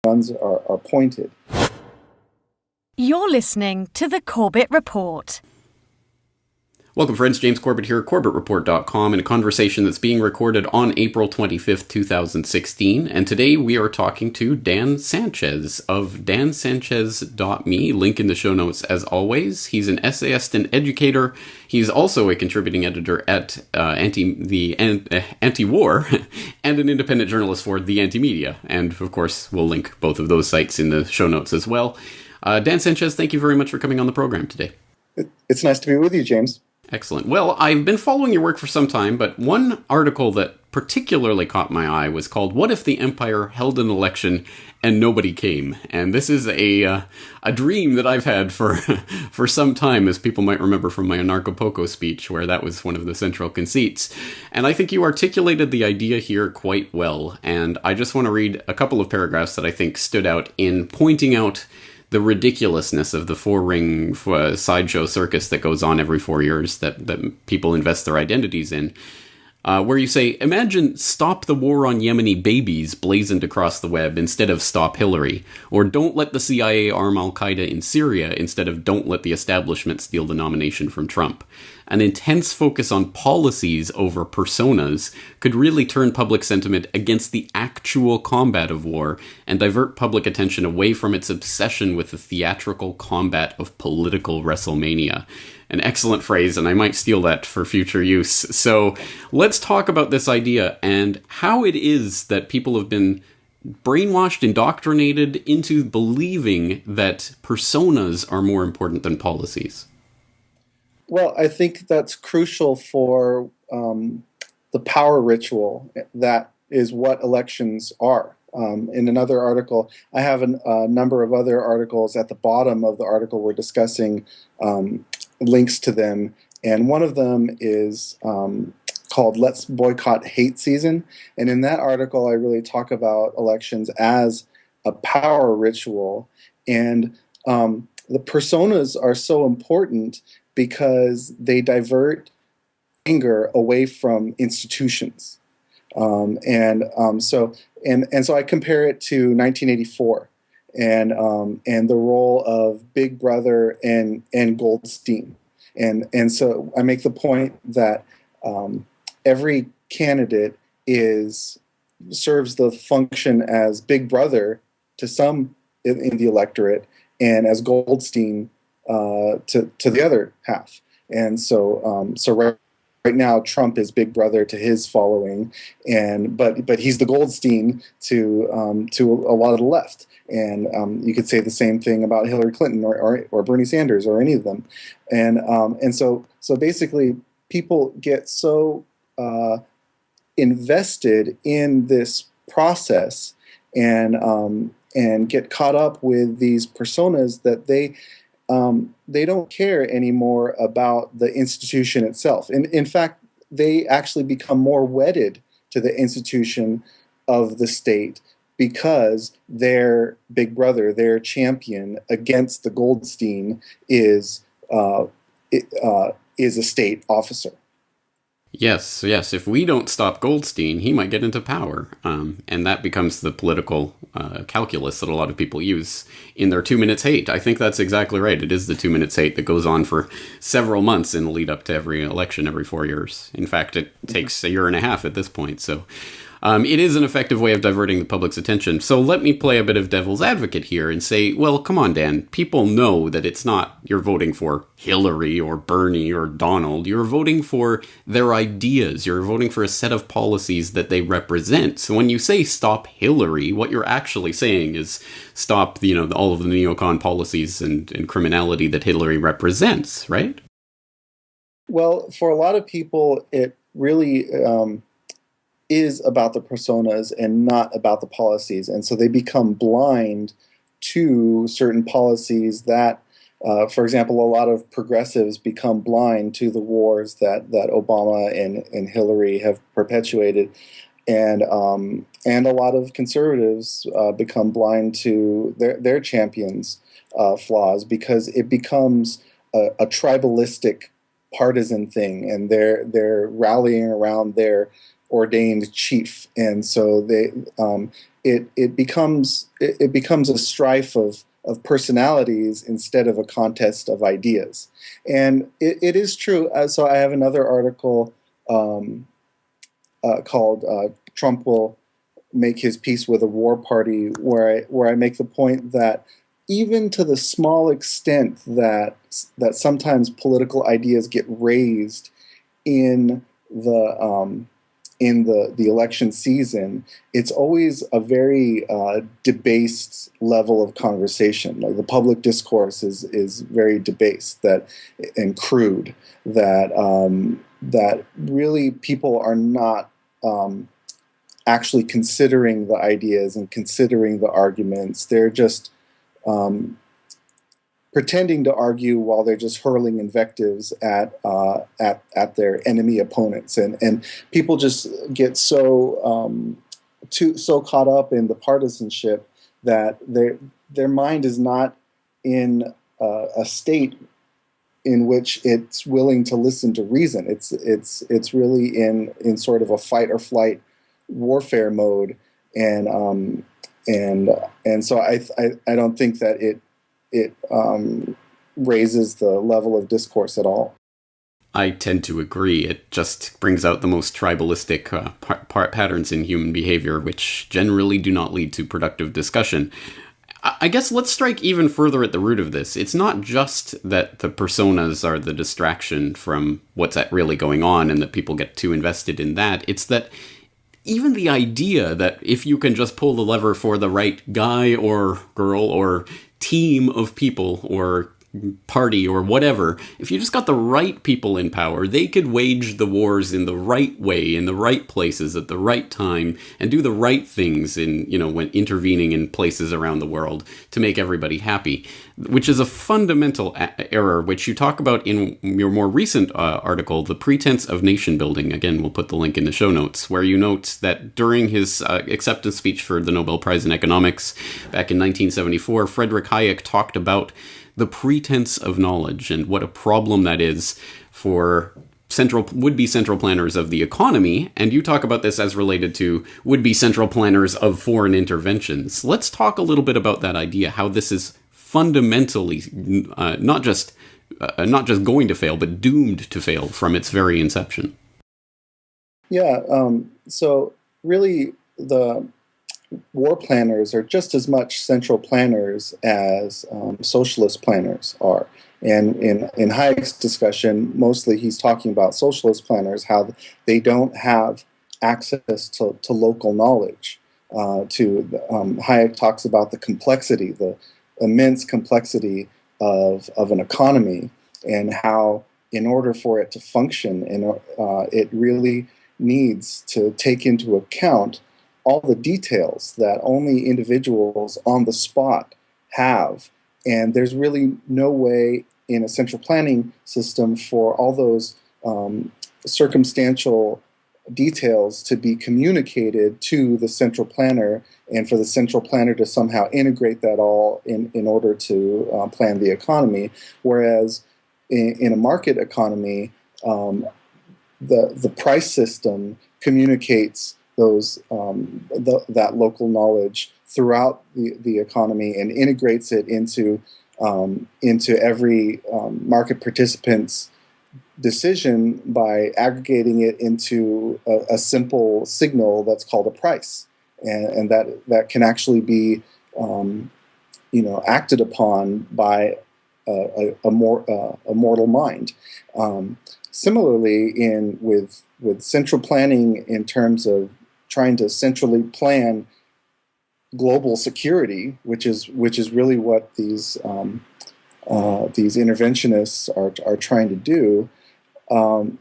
guns are pointed. You're listening to the Corbett Report. Welcome, friends. James Corbett here, CorbettReport.com, in a conversation that's being recorded on April 25th, 2016. And today we are talking to Dan Sanchez of dansanchez.me. Link in the show notes as always. He's an essayist and educator. He's also a contributing editor at Anti-War and an independent journalist for The Anti-Media. And, of course, we'll link both of those sites in the show notes as well. Dan Sanchez, thank you very much for coming on the program today. It's nice to be with you, James. Excellent. Well, I've been following your work for some time, but one article that particularly caught my eye was called "What If the Empire Held an Election and Nobody Came?" And this is a dream that I've had for for some time, as people might remember from my Anarcho-Poco speech, where that was one of the central conceits. And I think you articulated the idea here quite well, and I just want to read a couple of paragraphs that I think stood out in pointing out the ridiculousness of the four-ring sideshow circus that goes on every 4 years that people invest their identities in, where you say, imagine "Stop the War on Yemeni Babies" blazoned across the web instead of "Stop Hillary," or "Don't let the CIA arm Al-Qaeda in Syria" instead of "Don't let the establishment steal the nomination from Trump." An intense focus on policies over personas could really turn public sentiment against the actual combat of war and divert public attention away from its obsession with the theatrical combat of political WrestleMania. An excellent phrase, and I might steal that for future use. So let's talk about this idea and how it is that people have been brainwashed, indoctrinated into believing that personas are more important than policies. Well, I think that's crucial for the power ritual that is what elections are. In another article, I have a number of other articles at the bottom of the article we're discussing, links to them, and one of them is called "Let's Boycott Hate Season." And in that article, I really talk about elections as a power ritual, and the personas are so important because they divert anger away from institutions, so I compare it to 1984 and the role of Big Brother and Goldstein, and so I make the point that every candidate serves the function as Big Brother to some in the electorate and as Goldstein to the other half. And so right now Trump is Big Brother to his following, but he's the Goldstein to a lot of the left. And you could say the same thing about Hillary Clinton or Bernie Sanders or any of them. And so basically people get so invested in this process and get caught up with these personas that they don't care anymore about the institution itself. In fact, they actually become more wedded to the institution of the state because their Big Brother, their champion against the Goldstein, is a state officer. Yes. If we don't stop Goldstein, he might get into power. And that becomes the political calculus that a lot of people use in their 2 minutes hate. I think that's exactly right. It is the 2 minutes hate that goes on for several months in the lead up to every election every 4 years. In fact, it takes a year and a half at this point. So it is an effective way of diverting the public's attention. So let me play a bit of devil's advocate here and say, well, come on, Dan. People know that it's not you're voting for Hillary or Bernie or Donald. You're voting for their ideas. You're voting for a set of policies that they represent. So when you say stop Hillary, what you're actually saying is stop, all of the neocon policies and criminality that Hillary represents, right? Well, for a lot of people, it really is about the personas and not about the policies. And so they become blind to certain policies that, for example, a lot of progressives become blind to the wars that Obama and Hillary have perpetuated. And a lot of conservatives become blind to their champions' flaws because it becomes a tribalistic partisan thing, and they're rallying around their ordained chief, and so it becomes a strife of personalities instead of a contest of ideas. And it is true. So I have another article called "Trump Will Make His Peace with a War Party," where I make the point that even to the small extent that sometimes political ideas get raised in the election season, it's always a very debased level of conversation. Like the public discourse is very debased and crude. That really people are not actually considering the ideas and considering the arguments. They're just pretending to argue while they're just hurling invectives at their enemy opponents, and people just get so caught up in the partisanship that their mind is not in a state in which it's willing to listen to reason. It's really in sort of a fight or flight warfare mode, and so I don't think that it raises the level of discourse at all. I tend to agree. It just brings out the most tribalistic patterns in human behavior, which generally do not lead to productive discussion. I guess let's strike even further at the root of this. It's not just that the personas are the distraction from what's really going on and that people get too invested in that. It's that even the idea that if you can just pull the lever for the right guy or girl or team of people or party or whatever, if you just got the right people in power, they could wage the wars in the right way, in the right places, at the right time, and do the right things when intervening in places around the world to make everybody happy, which is a fundamental error, which you talk about in your more recent article, The Pretense of Nation Building. Again, we'll put the link in the show notes, where you note that during his acceptance speech for the Nobel Prize in Economics back in 1974, Friedrich Hayek talked about the pretense of knowledge and what a problem that is for would-be central planners of the economy, and you talk about this as related to would-be central planners of foreign interventions. Let's talk a little bit about that idea, how this is fundamentally not just going to fail, but doomed to fail from its very inception. Yeah, so really the war planners are just as much central planners as socialist planners are. And in Hayek's discussion, mostly he's talking about socialist planners, how they don't have access to local knowledge. Hayek talks about the complexity, the immense complexity of an economy, and how in order for it to function, it really needs to take into account all the details that only individuals on the spot have. And there's really no way in a central planning system for all those circumstantial details to be communicated to the central planner, and for the central planner to somehow integrate that all in order to plan the economy. Whereas in a market economy, the price system communicates that local knowledge throughout the economy and integrates it into every market participant's decision by aggregating it into a simple signal that's called a price, and that can actually be acted upon by a mortal mind. Similarly, with central planning in terms of trying to centrally plan global security, which is really what these interventionists are trying to do.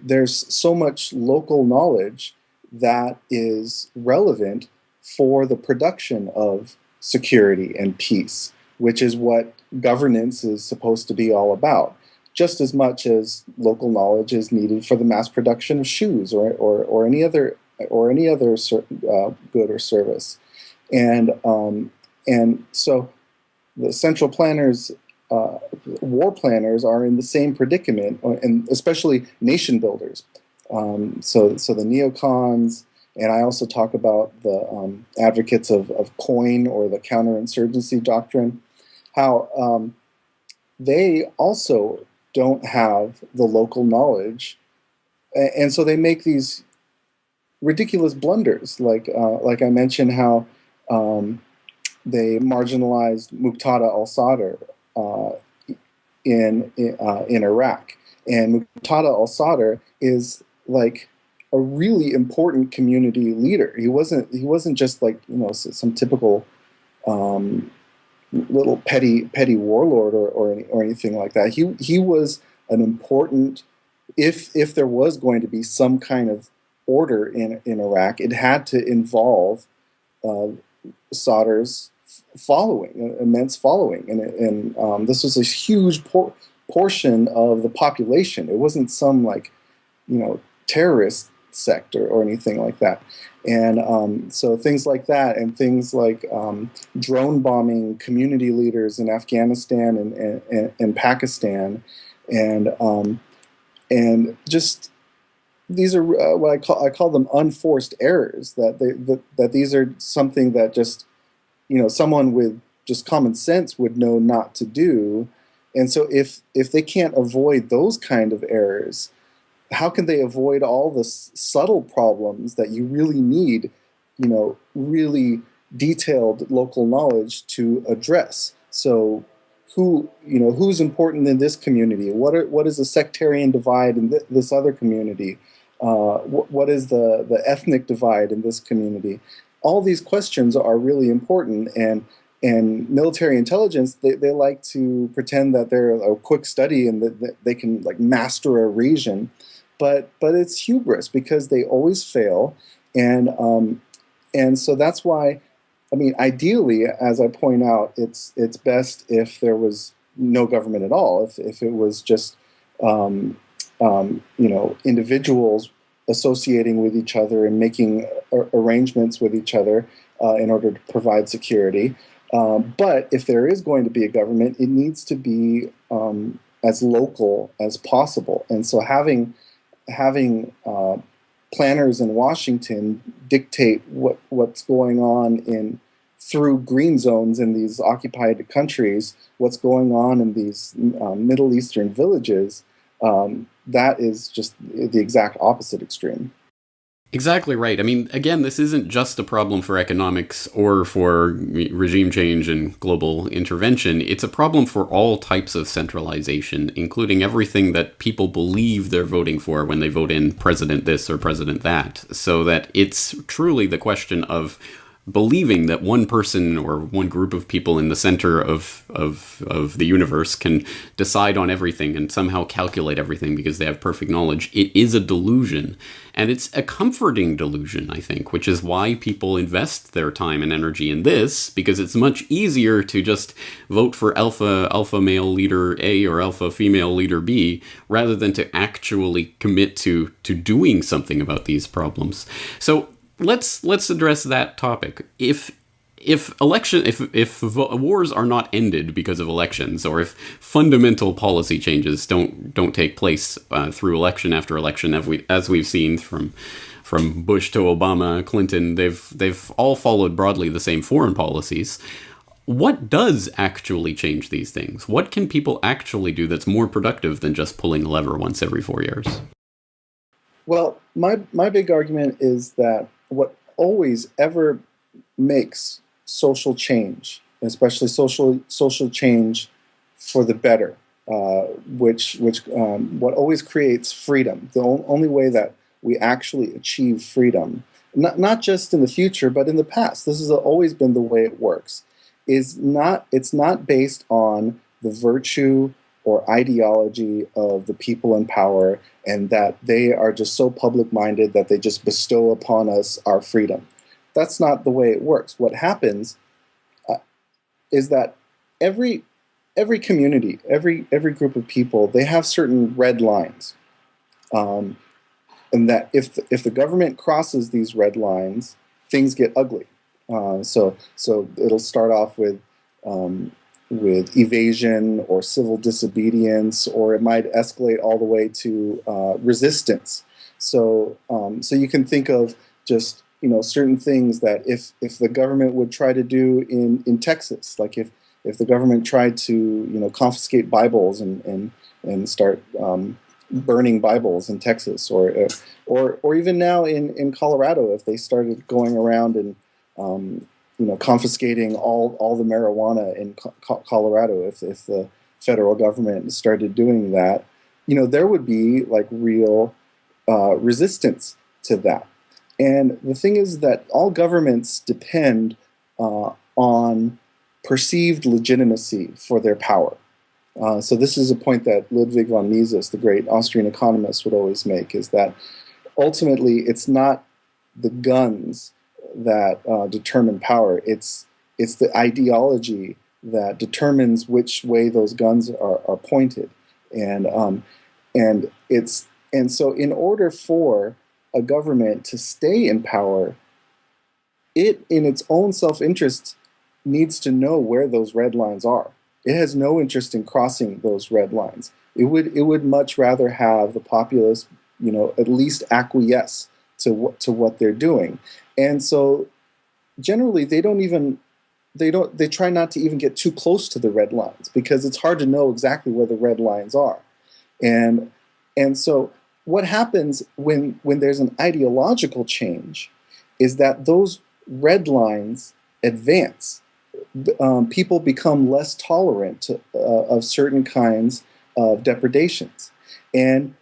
There's so much local knowledge that is relevant for the production of security and peace, which is what governance is supposed to be all about. Just as much as local knowledge is needed for the mass production of shoes or any other good or service, and so the central planners, war planners, are in the same predicament, and especially nation builders. So the neocons And I also talk about the advocates of COIN, or the counterinsurgency doctrine, how they also don't have the local knowledge, and so they make these ridiculous blunders, like I mentioned, how they marginalized Muqtada al-Sadr in Iraq, and Muqtada al-Sadr is like a really important community leader. He wasn't just like, some typical little petty warlord or anything like that. He was an important, if there was going to be some kind of order in Iraq, it had to involve Sadr's following, immense following, and this was a huge portion of the population. It wasn't some terrorist sect or anything like that. And so things like that, and things like drone bombing community leaders in Afghanistan and Pakistan, and just these are what I call them unforced errors. That these are something that just someone with just common sense would know not to do. And so if they can't avoid those kind of errors, how can they avoid all the subtle problems that you really need, really detailed local knowledge to address? So who's important in this community? What is the sectarian divide in this other community? What is the ethnic divide in this community? All these questions are really important, and military intelligence, they like to pretend that they're a quick study and that they can master a region, but it's hubris, because they always fail, and so that's why, ideally, as I point out, it's best if there was no government at all, if it was just individuals associating with each other and making arrangements with each other in order to provide security. But if there is going to be a government, it needs to be as local as possible. And so having planners in Washington dictate what's going on through green zones in these occupied countries, what's going on in these Middle Eastern villages, that is just the exact opposite extreme. Exactly right. Again, this isn't just a problem for economics or for regime change and global intervention. It's a problem for all types of centralization, including everything that people believe they're voting for when they vote in president this or president that. So that it's truly the question of believing that one person or one group of people in the center of the universe can decide on everything and somehow calculate everything because they have perfect knowledge. It is a delusion, and it's a comforting delusion, I think, which is why people invest their time and energy in this, because it's much easier to just vote for alpha male leader A or alpha female leader B rather than to actually commit to doing something about these problems. So let's address that topic. If wars are not ended because of elections, or if fundamental policy changes don't take place through election after election, as we've seen from Bush to Obama, Clinton, they've all followed broadly the same foreign policies. What does actually change these things? What can people actually do that's more productive than just pulling a lever once every 4 years? Well, my big argument is that what always ever makes social change, especially social change for the better, what always creates freedom, the only way that we actually achieve freedom, not just in the future, but in the past, this has always been the way it works, it's not based on the virtue or ideology of the people in power, and that they are just so public-minded that they just bestow upon us our freedom. That's not the way it works. What happens is that every community, every group of people, they have certain red lines, and that if the government crosses these red lines, things get ugly. So it'll start off with evasion or civil disobedience, or it might escalate all the way to resistance. So you can think of just certain things that if the government would try to do in Texas, like if the government tried to confiscate Bibles and start burning Bibles in Texas, or even now in Colorado, if they started going around and confiscating all the marijuana in Colorado, if the federal government started doing that, there would be like real resistance to that. And the thing is that all governments depend on perceived legitimacy for their power. So this is a point that Ludwig von Mises, the great Austrian economist, would always make, is that ultimately it's not the guns that determine power. It's the ideology that determines which way those guns are pointed. And so in order for a government to stay in power, it, in its own self-interest, needs to know where those red lines are. It has no interest in crossing those red lines. It would much rather have the populace, at least acquiesce to what they're doing. And so generally they try not to even get too close to the red lines, because it's hard to know exactly where the red lines are. And so what happens when there's an ideological change is that those red lines advance. People become less tolerant of certain kinds of depredations, and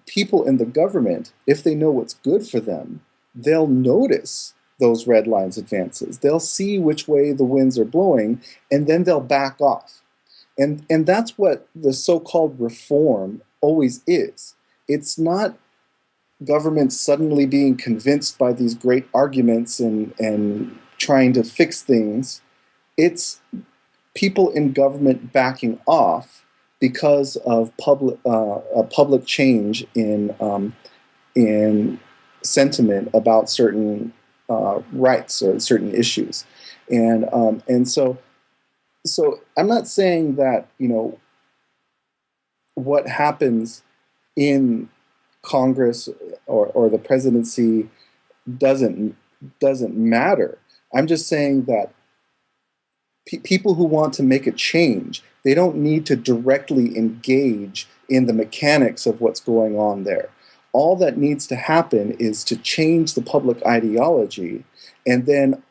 people in the government, if they know what's good for them, they'll notice those red lines advances. They'll see which way the winds are blowing, and then they'll back off. And that's what the so-called reform always is. It's not government suddenly being convinced by these great arguments and trying to fix things. It's people in government backing off because of public change in sentiment about certain rights or certain issues, and so I'm not saying that what happens in Congress or the presidency doesn't matter. I'm just saying that people who want to make a change, they don't need to directly engage in the mechanics of what's going on there. All that needs to happen is to change the public ideology, and then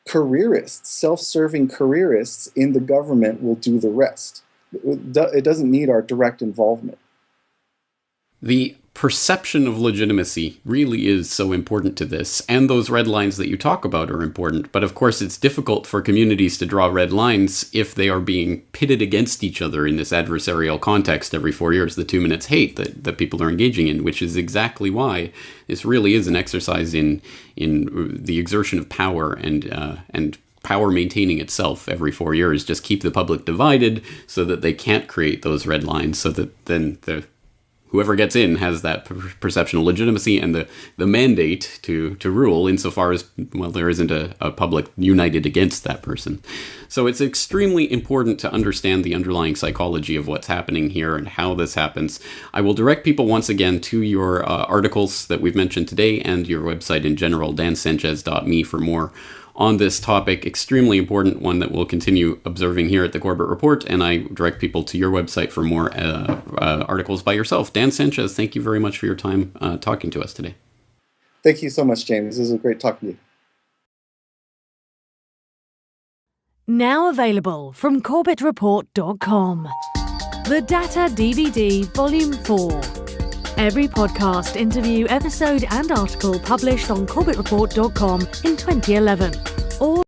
careerists, self-serving careerists in the government will do the rest. It doesn't need our direct involvement. The perception of legitimacy really is so important to this, and those red lines that you talk about are important. But of course, it's difficult for communities to draw red lines if they are being pitted against each other in this adversarial context every 4 years, the 2 minutes hate that people are engaging in, which is exactly why this really is an exercise in the exertion of power and power maintaining itself every 4 years. Just keep the public divided so that they can't create those red lines, so that then whoever gets in has that perception of legitimacy and the mandate to rule, insofar as, well, there isn't a public united against that person. So it's extremely important to understand the underlying psychology of what's happening here and how this happens. I will direct people once again to your articles that we've mentioned today and your website in general, dansanchez.me, for more on this topic. Extremely important one that we'll continue observing here at the Corbett Report, and I direct people to your website for more articles by yourself. Dan Sanchez, thank you very much for your time talking to us today. Thank you so much, James. This was great talking to you. Now available from CorbettReport.com. The Data DVD Volume 4. Every podcast, interview, episode and article published on CorbettReport.com in 2011. All